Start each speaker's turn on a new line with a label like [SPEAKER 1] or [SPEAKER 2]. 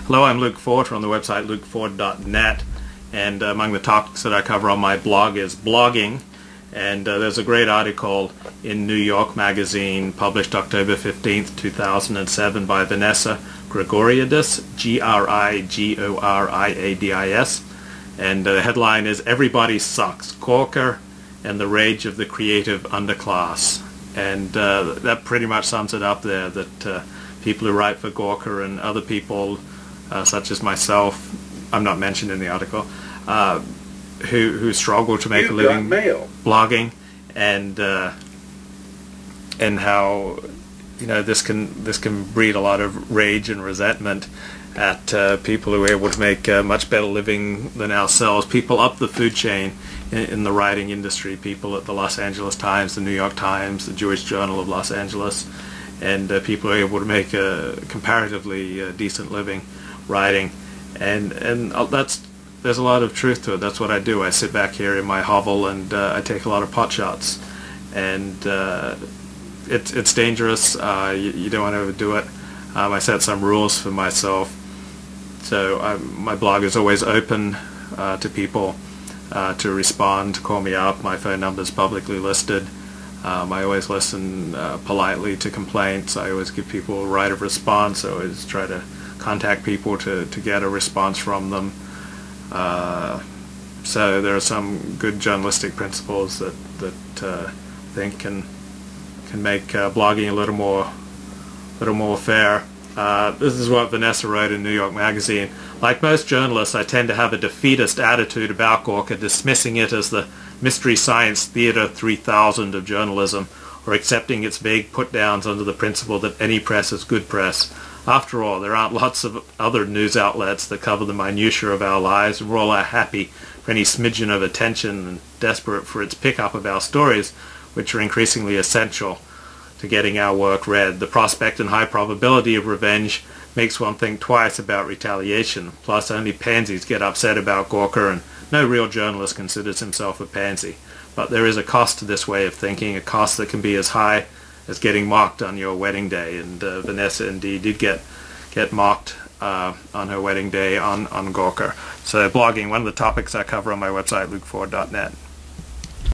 [SPEAKER 1] Hello, I'm Luke Ford from the website lukeford.net, and among the topics that I cover on my blog is blogging, and there's a great article in New York Magazine published October 15th, 2007 by Vanessa Grigoriadis, Grigoriadis, and the headline is "Everybody Sucks, Gawker and the Rage of the Creative Underclass." And that pretty much sums it up there, that people who write for Gawker and other people such as myself, I'm not mentioned in the article, who struggle to make a living blogging, and how this can breed a lot of rage and resentment at people who are able to make a much better living than ourselves, people up the food chain in the writing industry, people at the Los Angeles Times, the New York Times, the Jewish Journal of Los Angeles, and people who are able to make a comparatively decent living writing, and there's a lot of truth to it. That's what I do. I sit back here in my hovel and I take a lot of pot shots, and it's dangerous. You don't want to overdo it. I set some rules for myself, so my blog is always open to people to respond, to call me up. My phone number is publicly listed. I always listen politely to complaints. I always give people a right of response. I always try to contact people to get a response from them. So there are some good journalistic principles that I think can make blogging a little more fair. This is what Vanessa wrote in New York Magazine. Like most journalists, I tend to have a defeatist attitude about Gawker, dismissing it as the Mystery Science Theater 3000 of journalism, or accepting its vague put-downs under the principle that any press is good press. After all, there aren't lots of other news outlets that cover the minutiae of our lives, and we're all happy for any smidgen of attention and desperate for its pickup of our stories, which are increasingly essential to getting our work read. The prospect and high probability of revenge makes one think twice about retaliation. Plus, only pansies get upset about Gawker, and no real journalist considers himself a pansy. But there is a cost to this way of thinking, a cost that can be as high as getting mocked on your wedding day, and Vanessa indeed did get mocked on her wedding day on Gawker. So blogging, one of the topics I cover on my website, lukeford.net.